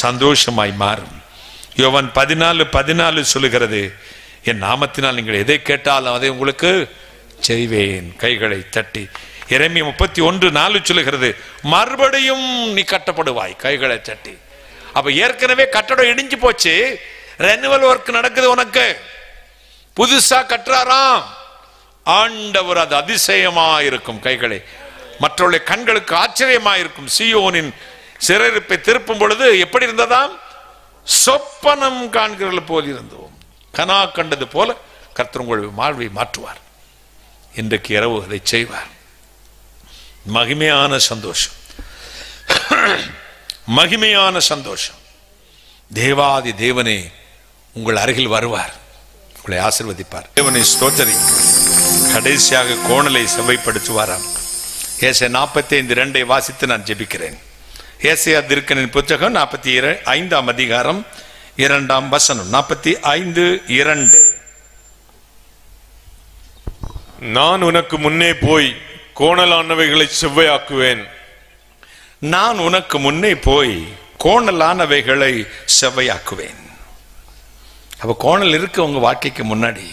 சந்தோஷமாய் மாறும். யோவான் 14:14 சொல்லுகிறது, என் நாமத்தினால் நீங்கள் எதை கேட்டாலும் அதை உங்களுக்கு செய்வேன். கைகளை தட்டி, எரேமியா 31:4 சொல்லுகிறது, மறுபடியும் நீ கட்டப்படுவாய். கைகளை தட்டி. அப்ப ஏற்கனவே கட்டடம் இடிஞ்சு போச்சு, ரெனுவல் ஒர்க் நடக்குது. உனக்கு புதுசா கட்டுறாராம் ஆண்டவர். அது அதிசயமா இருக்கும். கைகளை, மற்றவருடைய கண்களுக்கு ஆச்சரியமா இருக்கும். சீயோனின் சிறையிருப்பை திருப்பும் பொழுது எப்படி இருந்ததாம்? சொப்பனம் காண்கிறது போல் இருந்தோம். கனா கண்டது போல கர்த்தர் உங்கள் வாழ்வை மாற்றுவார். இன்றைக்கு இரவு அதை செய்வார். மகிமையான சந்தோஷம், மகிமையான சந்தோஷம். தேவாதி தேவனே உங்கள் அருகில் வருவார், உங்களை ஆசீர்வதிப்பார். தேவனை ஸ்தோத்திரி. கடைசியாக கோணலை செவ்வைப்படுத்துவாராம். ஏசாயா 45:2 வாசித்து நான் ஜெபிக்கிறேன். ஏசாயா தீர்க்கனின் புத்தகம் 45ஆம் அதிகாரம் 2ஆம் வசனம். 45:2. நான் உனக்கு முன்னே போய் கோணலானவைகளை செவ்வையாக்குவேன். நான் உனக்கு முன்னே போய் கோணலானவைகளை செவ்வையாக்குவேன். அப்ப கோணல் இருக்கு உங்க வாழ்க்கைக்கு முன்னாடி.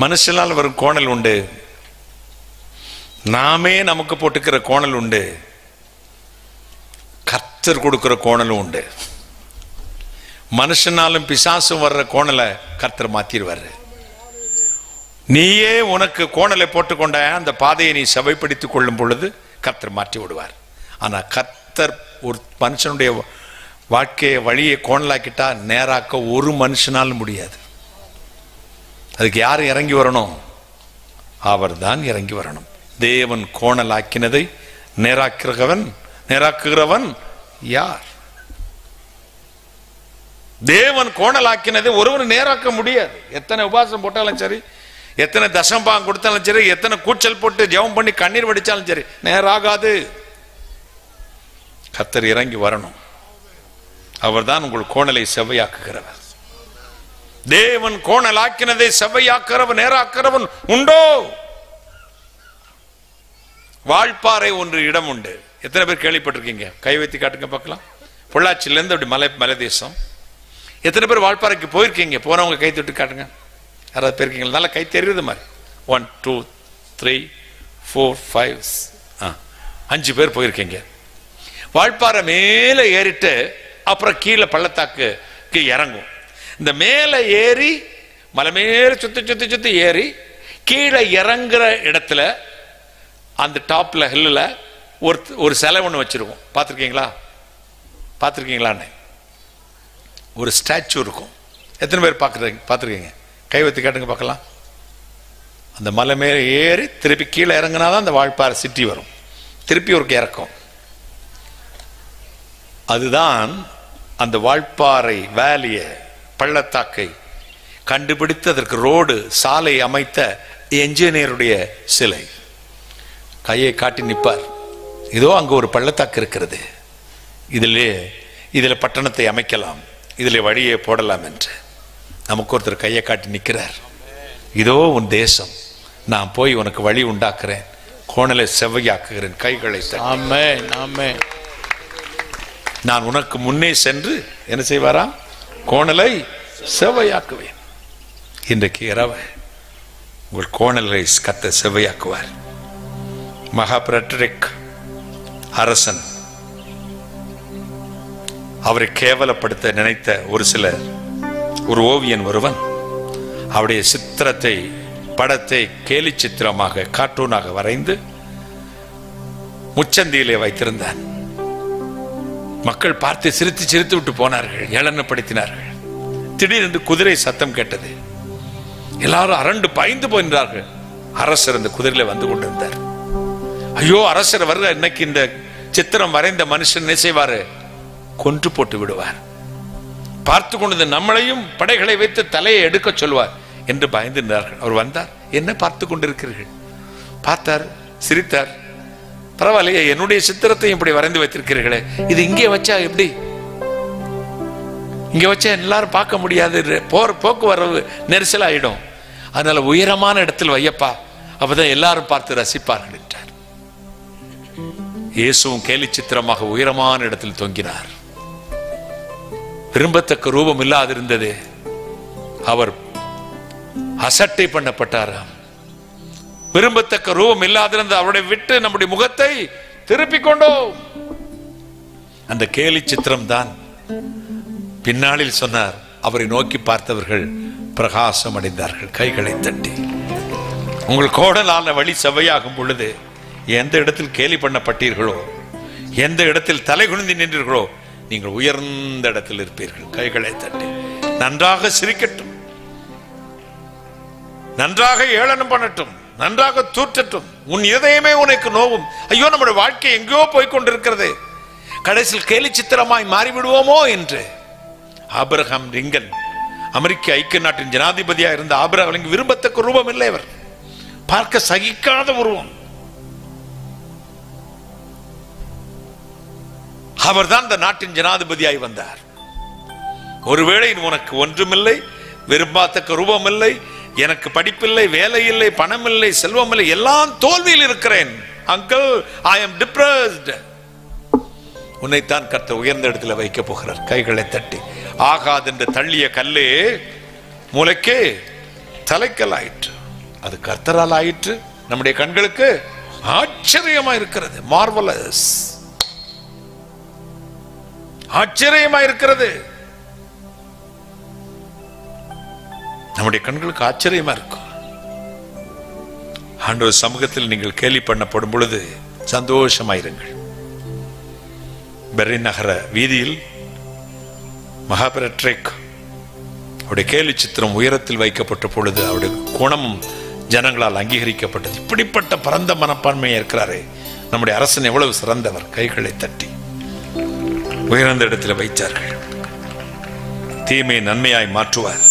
மனுஷனால் வரும் கோணல் உண்டு, நாமே நமக்கு போட்டுக்கிற கோணல் உண்டு, கர்த்தர் கொடுக்கிற கோணலும் உண்டு. மனுஷனாலும் பிசாசும் வர்ற கோணலை கர்த்தர் மாத்திடுவார். நீயே உனக்கு கோணலை போட்டுக்கொண்ட அந்த பாதையை நீ செவைப்படுத்திக் கொள்ளும் பொழுது கர்த்தர் மாற்றி விடுவார். ஆனா கர்த்தர் ஒரு மனுஷனுடைய வாழ்க்கையை வழியை கோணலாக்கிட்டா நேராக்க ஒரு மனுஷனாலும் முடியாது. அதுக்கு யார் இறங்கி வரணும்? அவர் தான் இறங்கி வரணும். தேவன் கோணலாக்கினதை நேராக்குகிறவன் யார்? தேவன் கோணலாக்கினதை ஒருவன் நேராக்க முடியாது. எத்தனை உபாசம் போட்டாலும் சரி, எத்தனை தசம்பாகம் கொடுத்தாலும் சரி, எத்தனை கூச்சல் போட்டு ஜெபம் பண்ணி கண்ணீர் வடிச்சாலும் சரி, நேராகாது. கர்த்தர் இறங்கி வரணும். அவர்தான் உங்கள் கோணலை செவ்வையாக்குகிறவர். தேவன் கோணலாக்கினதை செவ்வையாக்குறவன் நேராக்கிறவன் உண்டோ? வால்பாறை ஒன்று இடம் உண்டு. எத்தனை பேர் கேள்விப்பட்டிருக்கீங்க? கை வைத்து காட்டுங்க பார்க்கலாம். பொள்ளாச்சியிலேருந்து அப்படி மலை தேசம். எத்தனை பேர் வால்பாறைக்கு போயிருக்கீங்க? போனவங்க கை தொட்டு காட்டுங்க. யாராவது போயிருக்கீங்களா? நல்லா கை தெரியுது மாதிரி. 1 2 3 4 5 5 பேர் போயிருக்கீங்க. வால்பாறை மேலே ஏறிட்டு அப்புறம் கீழே பள்ளத்தாக்கு இறங்கும். இந்த மேலே ஏறி மலை மேலே சுத்தி ஏறி கீழே இறங்குற இடத்துல அந்த டாப்ல ஹில்லில் ஒரு சிலை ஒன்று வச்சிருக்கும். பார்த்துருக்கீங்களான்னு ஒரு ஸ்டாச்சு இருக்கும். எத்தனை பேர் பார்த்துருக்கீங்க? கை வைத்து காட்டுங்க பார்க்கலாம். அந்த மலை மேலே ஏறி திருப்பி கீழே இறங்கினாதான் அந்த வால்பாறை சிட்டி வரும். திருப்பி ஒரு இறக்கம். அதுதான் அந்த வால்பாறை வேலியை, பள்ளத்தாக்கை கண்டுபிடித்து அதற்கு ரோடு சாலை அமைத்த என்ஜினியருடைய சிலை. கையை காட்டி நிற்பார். இதோ அங்கே ஒரு பள்ளத்தாக்கு இருக்கிறது, இதில் பட்டணத்தை அமைக்கலாம், இதில் வழியை போடலாம் என்று நமக்கு ஒருத்தர் கையை காட்டி நிற்கிறார். இதோ உன் தேசம், நான் போய் உனக்கு வழி உண்டாக்குறேன், கோணலை செவ்வையாக்குகிறேன். கைகளை ஆமென் ஆமென். நான் உனக்கு முன்னே சென்று என்ன செய்வாராம்? கோணலை செவ்வையாக்குவேன். இன்றைக்கு இரவு உங்கள் கோணலை கத்த செவ்வையாக்குவார். மகாபிரட்ரிக் அரசன் அவரை கேவலப்படுத்த நினைத்த ஒரு ஓவியன் ஒருவன் அவருடைய சித்திரத்தை, படத்தை கேலி சித்திரமாக, கார்ட்டூனாக வரைந்து முச்சந்தியிலே வைத்திருந்தான். மக்கள் பார்த்து சிரித்து சிரித்து விட்டு போனார்கள், ஏளனப்படுத்தினார்கள். திடீரென்று குதிரை சத்தம் கேட்டது. எல்லாரும் அரண்டு பயந்து போயின்றார்கள். அரசர் அந்த குதிரையில வந்து கொண்டிருந்தார். ஐயோ, அரசர் வருக, இன்னைக்கு இந்த சித்திரம் வரைந்த மனுஷன் என்ன செய்வாரு? கொன்று போட்டு விடுவார். பார்த்து கொண்டு நம்மளையும் படைகளை வைத்து தலையை எடுக்க சொல்வார் என்று பயந்திருந்தார்கள். அவர் வந்தார். என்ன பார்த்து கொண்டிருக்கிறீர்கள்? பார்த்தார், சிரித்தார். பரவாயில்லையே, என்னுடைய சித்திரத்தையும் இப்படி வரைந்து வைத்திருக்கிறீர்களே, இது இங்கே வச்சா எப்படி? இங்க வச்சா எல்லாரும் பார்க்க முடியாது, போக்குவரவு நெரிசல் ஆயிடும். அதனால உயரமான இடத்தில் வையப்பா, அப்பதான் எல்லாரும் பார்த்து ரசிப்பார்கள் என்றார். இயேசுவும் கேலி சித்திரமாக உயரமான இடத்தில் தொங்கினார். விரும்பத்தக்க ரூபம் இல்லாதிருந்தது. அவர் அசட்டை பண்ணப்பட்டாராம். விரும்பத்தக்க ரூபம் இல்லாதிருந்த அவருடைய விட்டு நம்முடைய முகத்தை திருப்பிக் கொண்டோம். அந்த கேலி சித்திரம் தான் பின்னாளில் சொன்னார், அவரை நோக்கி பார்த்தவர்கள் பிரகாசம் அடைந்தார்கள். கைகளை தட்டி உங்கள் கோடலான வழி செவ்வையாகும் பொழுது எந்த இடத்தில் கேலி பண்ணப்பட்டீர்களோ, எந்த இடத்தில் தலை குனிந்து நின்றீர்களோ, நீங்கள் உயர்ந்த இடத்தில் இருப்பீர்கள். கைகளை தட்டி நன்றாக சிரிக்கட்டும், நன்றாக ஏளனம் பண்ணட்டும், நன்றாக தூற்றட்டும். உன் இதயமே உனக்கு நோவும். ஐயோ, நம்முடைய வாழ்க்கை எங்கேயோ போய்கொண்டிருக்கிறது, கடைசியில் கேலி சித்திரமாய் மாறிவிடுவோமோ என்று. ஆபிரகாம் லிங்கன், அமெரிக்க ஐக்கிய நாட்டின் ஜனாதிபதியாக இருந்த ஆபிரகாம் லிங்கன் விரும்பத்தக்க ரூபம் இல்லை. அவர் பார்க்க சகிக்காத உருவம். அவர் தான் இந்த நாட்டின் ஜனாதிபதியாய் வந்தார். ஒருவேளை உனக்கு ஒன்றுமில்லை, விரும்பத்தக்க ரூபம் இல்லை, எனக்கு படிப்பில்லை, வேலை இல்லை, பணம் இல்லை, செல்வம் இல்லை, எல்லாம் தோல்வியில் இருக்கிறேன் அங்கிள், ஐ எம் டிப்ரெஸ்ட். உன்னைத்தான் கர்த்தர் உயர்ந்த இடத்துல வைக்க போகிறார். கைகளை தட்டி ஆகாது என்று தள்ளிய கல்லே மூளைக்கு தலைக்கல் ஆயிற்று. அது கர்த்தரால் ஆயிற்று. நம்முடைய கண்களுக்கு ஆச்சரியமா இருக்கிறது. மார்வலஸ், ஆச்சரியமா இருக்கிறது. நம்முடைய கண்களுக்கு ஆச்சரியமா இருக்கும். ஆண்டவர் சமூகத்தில் நீங்கள் கேலி பண்ணப்படும் பொழுது சந்தோஷமாயிருங்கள். பெர்லின் நகர வீதியில் மகாபிரட்ரிக் அவருடைய கேலி சித்திரம் உயரத்தில் வைக்கப்பட்ட பொழுது அவருடைய குணமும் ஜனங்களால் அங்கீகரிக்கப்பட்டது. இப்படிப்பட்ட பரந்த மனப்பான்மையா இருக்கிறாரே நம்முடைய அரசன், எவ்வளவு சிறந்தவர். கைகளை தட்டி உயர்ந்த இடத்தில் வைத்தார்கள். தீமை நன்மையாய் மாற்றுவார்.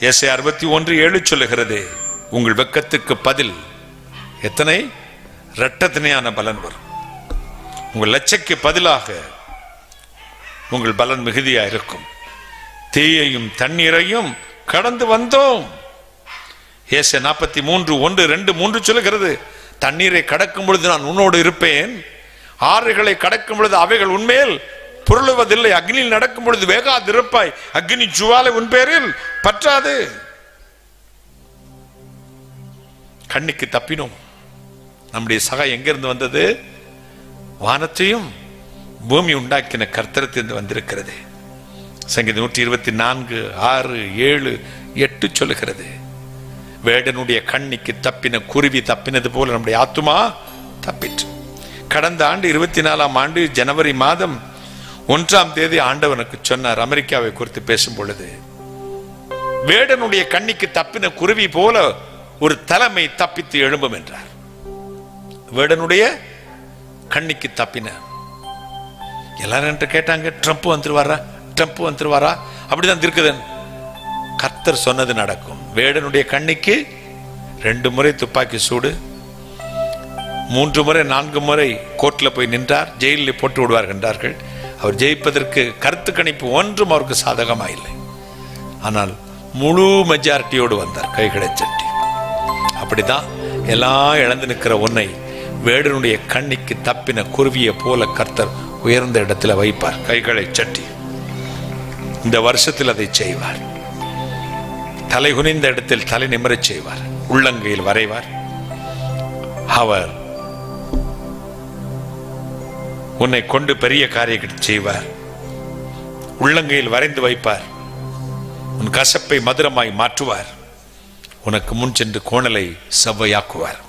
ஏசாயா 61:7 சொல்லுகிறது, உங்கள் வெட்கத்துக்கு பதில் எத்தனை இரட்டத்தனையான பலன் வரும். உங்கள் லட்சைக்கு பதிலாக உங்கள் பலன் மிகுதியா இருக்கும். தீயையும் தண்ணீரையும் கடந்து வந்தோம். ஏசாயா 43:1-2-3 சொல்லுகிறது, தண்ணீரை கடக்கும் பொழுது நான் உன்னோடு இருப்பேன், ஆறுகளை கடக்கும் பொழுது அவைகள் உன்மேல் புரளுவதில்லை, அக்னியில் நடக்கும் பொழுது வேகாது இருப்பாய், அக்னி ஜுவாலை உன் பேரில் பற்றாது. கண்ணுக்கு தப்பினோம். நம்முடைய சகாயம் எங்கிருந்து வந்தது? வானத்தையும் பூமி உண்டாக்கின கர்த்தரத்திலிருந்து வந்திருக்கிறது. சங்கீதம் 124:6-7-8 சொல்லுகிறது, வேடனுடைய கண்ணிக்கு தப்பின குருவி தப்பினது போல நம்முடைய ஆத்துமா தப்பிற்று. கடந்த ஆண்டு 24ஆம் ஆண்டு ஜனவரி மாதம் 1ஆம் தேதி ஆண்டவனுக்கு சொன்னார், அமெரிக்காவை குறித்து பேசும் பொழுது, வேடனுடைய கண்ணிக்கு தப்பின குருவி போல ஒரு தலைமை தப்பித்து எழும்பும் என்றார். வேடனுடைய கண்ணிக்கு தப்பின. எல்லாரும் என்று கேட்டாங்க, ட்ரம்ப் வந்துருவாரா? அப்படிதான் இருக்குதன். கர்த்தர் சொன்னது நடக்கும். வேடனுடைய கண்ணிக்கு 2 முறை துப்பாக்கி சூடு, 3 முறை 4 முறை கோர்ட்ல போய் நின்றார். ஜெயிலில் போட்டு விடுவார்கள் என்றார்கள். அவர் ஜெயிப்பதற்கு கருத்து கணிப்பு ஒன்றும் அவருக்கு சாதகமாயில்லை. ஆனால் முழு மெஜாரிட்டியோடு வந்தார், கைகளை சட்டி. அப்படிதான் எல்லாம் இழந்து நிற்கிற உன்னை வேடனுடைய கண்ணிக்கு தப்பின குருவியை போல கர்த்தர் உயர்ந்த இடத்துல வைப்பார், கைகளை சட்டி. இந்த வருஷத்தில் அதை செய்வார். தலை குனிந்த இடத்தில் தலை நிமிரச் செய்வார், உள்ளங்கையில் வரைவார். அவர் உன்னை கொண்டு பெரிய காரியத்தை செய்வார். உள்ளங்கையில் வரைந்து வைப்பார். உன் கசப்பை மதுரமாய் மாற்றுவார். உனக்கு முன் சென்று கோணலை செவ்வையாக்குவார்.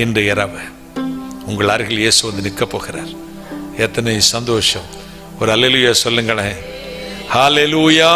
இன்று இரவு உங்கள் அருகில் இயேசு வந்து நிற்கப் போகிறார். எத்தனை சந்தோஷம்! ஒரு அல்லேலூயா சொல்லுங்களேன். ஹல்லேலூயா.